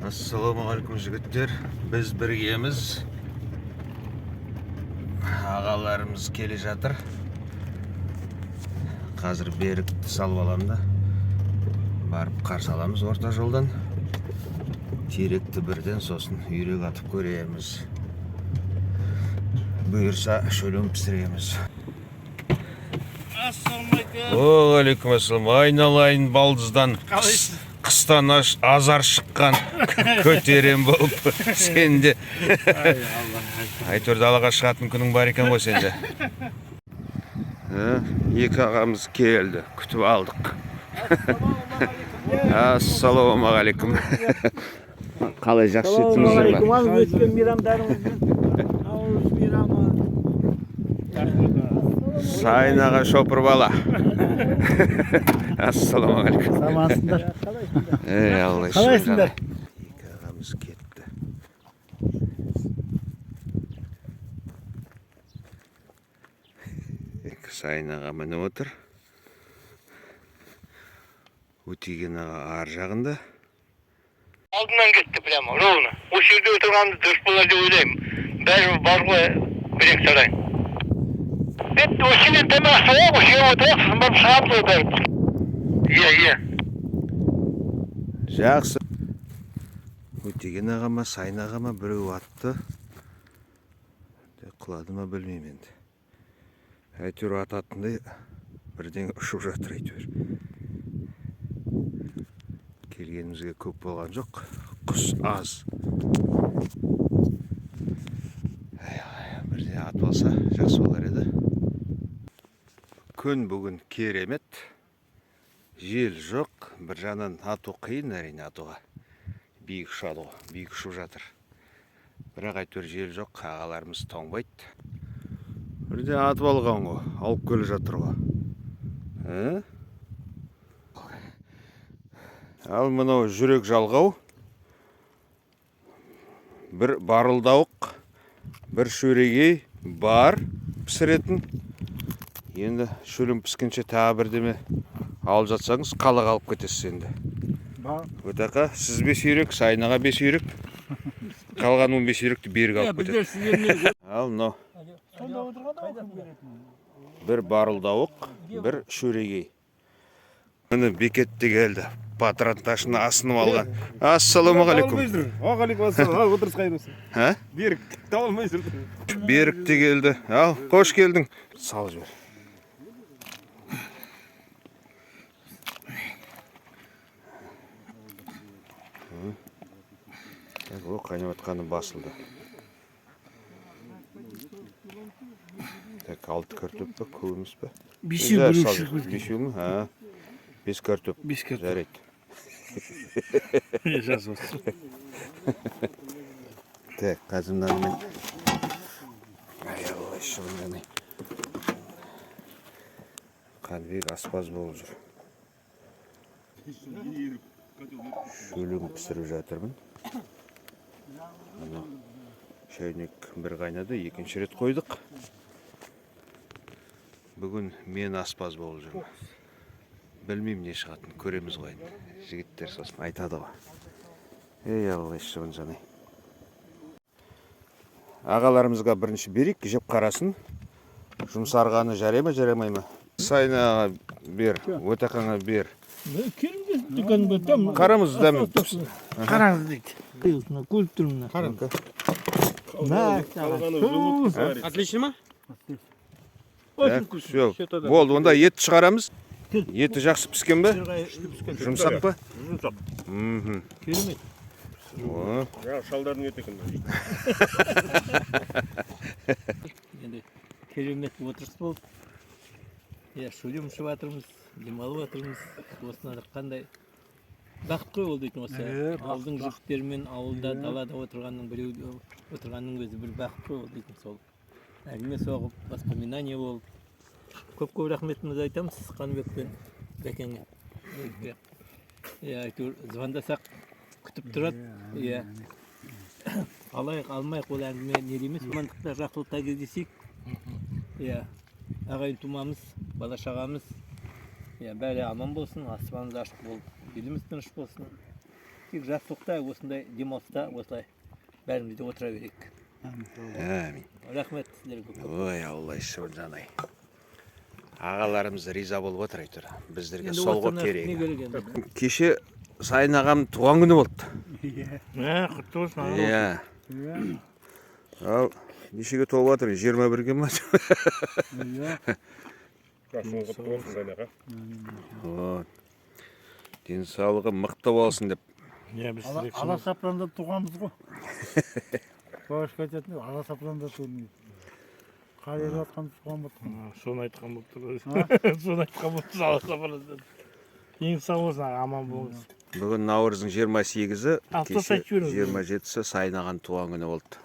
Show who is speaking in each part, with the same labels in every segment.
Speaker 1: Assalamualaikum жігіттер. Біз біргеміз. Ағаларымыз келе жатыр. Қазір берікті салып аламын да. Барып қарсы аламыз орта жолдан. Теректі бірден сосын үйрек атып көреміз. Бұйырса шөлім пісіреміз.
Speaker 2: Ассалаумалейкум.
Speaker 1: Алейкум ассалам. Айналайын балдыздан. Қыстан азар шыққан көтерем болып сенде. Әйтеуір далаға шығатын күнің бар екен ғой сенде. Екі ағамыз келді, күтіп алдық. Ассалаумағалейкум. Қалай жақсы жеттіңіздер ма?
Speaker 2: Өткен мейрамдарыңызбен. Наурыз мейрамы.
Speaker 1: Сайын аға шопыр бала. Ассалаумағалейкум.
Speaker 2: Амансыңдар.
Speaker 1: Алла
Speaker 2: Қалайсыңдар?
Speaker 1: Екі ағамыз кетті. Сайын аға мініп отыр. Өтеген аға ар жағында.
Speaker 3: Алдынан кетті прямо, ровно. Осы жерде отырғанды дұрыс болар деп ойлаймын. Бәрі бар ғой, бірек сарайын. Бетті осы жерден тамақ соғып, осы жерге отырып, сынбап шығамыз ғой бәрі. Иә.
Speaker 1: Жақсы. Өтеген ағама, Сайын ағама біреу атты. Құлады ма білмеймін енді. Әйтеуір ататындай бірден ұшып жатыр әйтеуір. Келгенімізге көп болған жоқ. Құс аз. Бірден ат болса жақсы болар еді. Күн бүгін керемет. Жел жоқ. Бір жағынан ату қиын әрине атуға. Биік ұшады ғой. Биік ұшып жатыр. Бірақ әйтеуір жел жоқ. Ағаларымыз тоңбайды. Бірден атып алған ғой. Алып келе жатыр ғой. Ал мынау жүрек жалғау. Бір барылдауық. Бір шөрегей бар пісіретін. Енді шөлім піскенше тағы бірдеме алып жатсаңыз қалаға алып кетесіз енді. Өтақа, сіз 5 үйрек, Сайын аға 5 үйрек. Қалған 15 үйректі берік алып кетесіз. Ал мынау. Бір барылдауық, бір шөрегей. Міне бекетте келді. Патрон ташына асынып алған. Ассалаумағалейкум.
Speaker 2: Ағалейкум ассалам. Отырыс қайырылсын. Берік табылмай жүрді.
Speaker 1: Берік те келді. Ал, қош келдің. Сал жібер. О, қайнап атқаны басылды. Так, 6 картоп па, көбіміз па? 5 ма? 5 картоп.
Speaker 2: 5 картоп.
Speaker 1: Жарайды.
Speaker 2: Жаз olsun.
Speaker 1: Так, қазымнан мен... Аллай шығынғаны. Қанбек аспаз болып жүр. Шөлім пісіріп жатырмын. Шайнек бір қайнады, екінші рет қойдық. Бүгін мен аспаз болып жүрмін. Білмеймін не шығатын, көреміз ғой. Жігіттер сосын айтады ғой. Аллай шығын жаны. Ағаларымызға бірінші берейік, жеп қарасын. Жұмсарғаны жарай ма, жарамай ма? Сайын аға бер, Өтақаңа бер. Қарамыз дәмін.
Speaker 2: Қараңыз дейді. Көріп тұрмын.
Speaker 1: Қараңыз.
Speaker 2: Отлично ма?
Speaker 1: Все, болды, онда ет шығарамыз. Еті жақсы піскен бе? Жұмсақ па?
Speaker 2: Жұмсақ.
Speaker 1: Керемет.
Speaker 2: Шалдардың еті екен. Енді керемет отырыс болды. Шөлем ұшып жатырмыз, демалып жатырмыз. Осыны қандай бақыт қой ол дейтін осы. Ауылдың жігіттерімен ауылда далада отырғанның өзі бір бақыт қой ол дейтін сол. Әңгіме соғып, воспоминание болып. Көп рахметімізді айтамыз Қанбек пен Бәкеңе. Әйтеуір звондасақ күтіп тұрады. Алайық, алмайық ол әңгіме не дейміз. Амандықта, жақсылықта кездесейік. Ағайын тумамыз, бала шағамыз бәрі аман болсын, аспанымыз ашық болып, еліміз тыныш болсын. тек жақсылықта осындай демалыста осылай бәріміз де отыра берейік.
Speaker 1: Әмин.
Speaker 2: Рахмет сіздерге.
Speaker 1: Ой, Алла жанай. Ағаларымыз риза болып отыр әйтеуір. Біздерге сол ғой керек. Кеше Сайын ағам туған күні болды.
Speaker 2: Құтты болсын.
Speaker 1: Иә. Ал нешеге толып жатыр? 21-ге ма? Денсаулығы мықты болсын деп.
Speaker 4: Аласапыранда туғанбыз ғой. Башқа айтатын Аласапыранда туғанбыз. Қарайып жатқан туған болды.
Speaker 5: Соны айтқан болып тұр. Соны айтқан болып тұр Аласапыранда. Ең сау болсын, аман болыңыз.
Speaker 1: Бүгін наурыздың 28-і,
Speaker 5: Автос
Speaker 1: кеше
Speaker 5: айтып жүріңіз.
Speaker 1: 27-сі Сайын ағаның туған күні болды.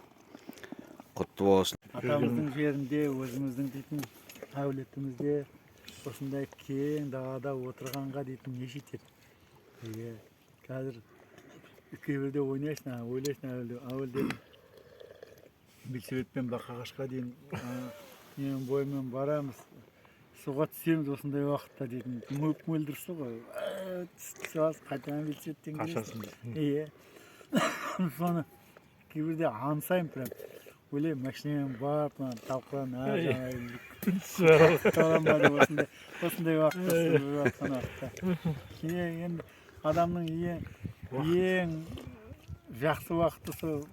Speaker 1: Құтты болсын.
Speaker 4: Атамыздың жерінде, өзіміздің дейтін әулетімізде осындай кең далада отырғанға дейтін не жетеді. Қазір кейбірде ойнайсың, ойлайсың әуелде Бексебетпен Бақағашқа дейін менің бойымен барамыз. Суға түсеміз осындай уақытта дейтін мөлдір су ғой. Түсіп қайтадан Бексебеттен
Speaker 5: Қашасың.
Speaker 4: Иә. Соны кейбірде аңсаймын прям. Ойлаймын, машинамен барып, талқылан, осындай уақытта. Енді адамның ең жақсы уақыты сол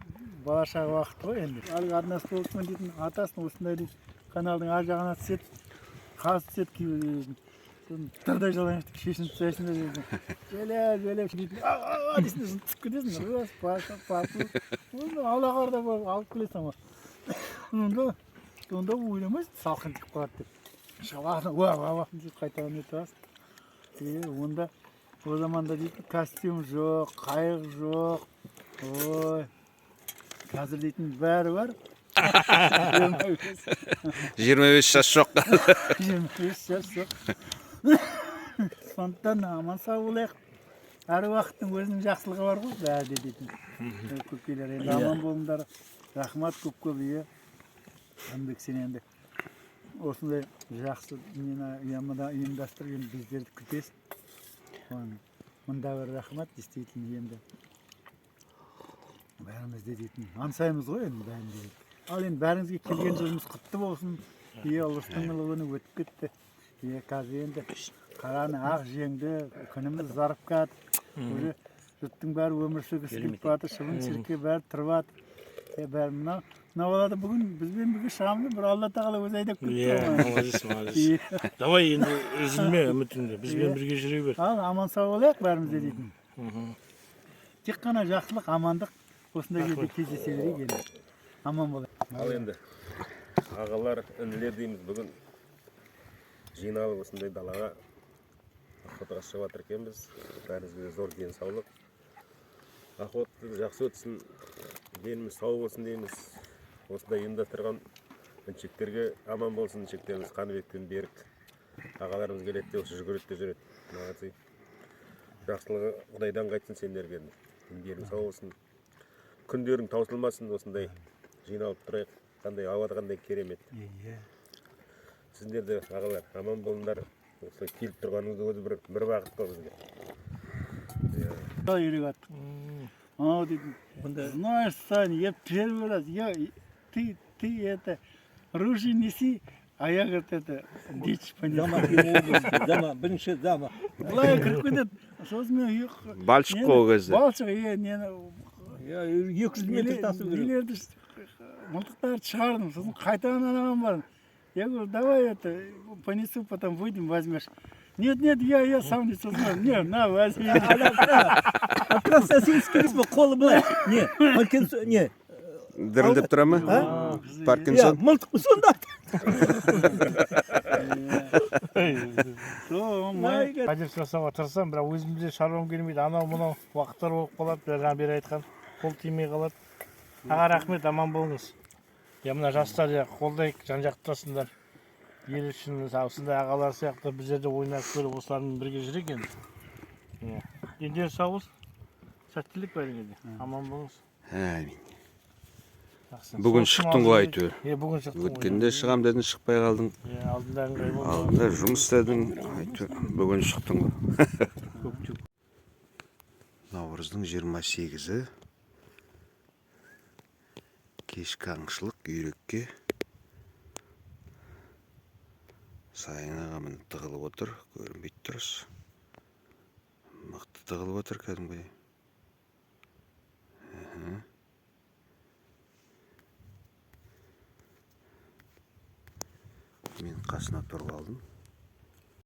Speaker 4: балашағы уақыт ғой енді. Әлгі арнасы болсын дейтін атасын осындай дейді, каналдың ар жағына түседі, қаз түседі кейбір тырдай жалаңаштық шешініп тастайсың да дейтін. Желеп дейтін, дейсің, түсіп кетесің, парып, алақарда барып алып келесің ғой. Сонда ойламайсың, салқын тиіп қалады деп. Шалағын, уақытын деп қайтадан өтірасың. Онда о заманда дейтін костюм жоқ, қайық жоқ. Ой, қазір дейтін бәрі бар.
Speaker 1: 25 жас жоқ.
Speaker 4: 25 жас жоқ. Сондықтан аман сау болайық. Әр уақыттың өзінің жақсылығы бар ғой, бәрі де дейтін. Көкелер енді аман болыңдар. Рахмат көп ие. Әмбек сен енді осындай жақсы ұйымдастырып біздерді күтесің. Мұнда бір рахмат действительно енді. Бәрімізде дейтін. Аңсаймыз ғой енді бәрінде. Ал енді бәріңізге келген жылымыз құтты болсын. Ұлыстың күні өтіп кетті. Қазір енді қараны ақ жеңді, күніміз зарып кетті. Жұрттың бәрі өмір сүргісі келіп жатыр, шыбын шіркей бәрі тұрып жатыр. Бәрі мынау балада бүгін бізбен бірге шығамыз, бір Алла тағала өзі айдап кетті.
Speaker 5: Давай енді үзілме үмітіңді, бізбен бірге жүре бер.
Speaker 4: Ал аман сау болайық бәрімізде дейтін. Тек қана жақсылық, амандық осындай жерде кездесе берейік енді. Аман болайық.
Speaker 6: Ал енді ағалар, інілер дейміз, бүгін жиналып осындай далаға охотаға шығып жатыр екенбіз. Бәрімізге зор денсаулық. Охота жақсы өтсін, деніміз сау болсын дейміз. Осындай ұйымдастырған іншектерге аман болсын, іншектеріміз Қаныбек пен Берік. Ағаларымыз келеді де, осы жүгіреді де жүреді. Жақсылығы Құдайдан қайтсын сендерге. Денің сау болсын. Күндерің таусылмасын, осындай жиналып тұрайық. Қандай ауада қандай керемет. Сіздер де ағалар аман болыңдар. Осылай келіп тұрғаныңызды өзі бір бағыт қой бізге.
Speaker 4: Үйрек аттық. Ау дейтін, знаешь, Саня, я первый раз, ты это, ружье неси, а я, говорит, это, дичь понесу.
Speaker 2: Дама, бірінші дама.
Speaker 4: Былай кіріп кетеді, сосын мен
Speaker 1: Балшық қой ол кезде.
Speaker 4: балшық,
Speaker 2: 200 метр тасу керек.
Speaker 4: нелерді, мылтықтарды шығардым, сосын қайтадан анаған бардым. Я говорю, давай это, понесу, потом выйдем, возьмешь. Нет, я сам не сознаю. Не, на, возьми.
Speaker 2: Просто сен істемейсің ба, қолы былай. Не.
Speaker 1: Дірілдеп тұра ма? Паркинсон?
Speaker 2: Мылтық сонда.
Speaker 5: Қадеп жасауға тырысам, бірақ өзімде шаруам келмейді. Анау-мынау уақыттар болып қалады, жаңа бері айтқан, қол тимей қалады. Аға рахмет, аман болыңыз. Мына жастар қолдайық, жан-жақтасыңдар. Ел үшін осындай ағалар сияқты біздерде ойнап көріп осылармен бірге жүрек енді. Енді сау болсын. Сәттілік бәріңізге. Аман болыңыз.
Speaker 1: Әмин. Бүгін шықтың ғой әйтеуір.
Speaker 5: Бүгін шықтың.
Speaker 1: Өткенде шығам дедің, шықпай қалдың.
Speaker 5: Алдында ыңғай болды.
Speaker 1: Алдында жұмыс істедің, әйтеуір бүгін шықтың ғой. наурыздың 28-і кешкі аңшылық үйрекке Сайын аға міне тығылып отыр, көрінбейді тұрыс. Мықты тығылып отыр кәдімгідей. Мен қасына тұрып алдым.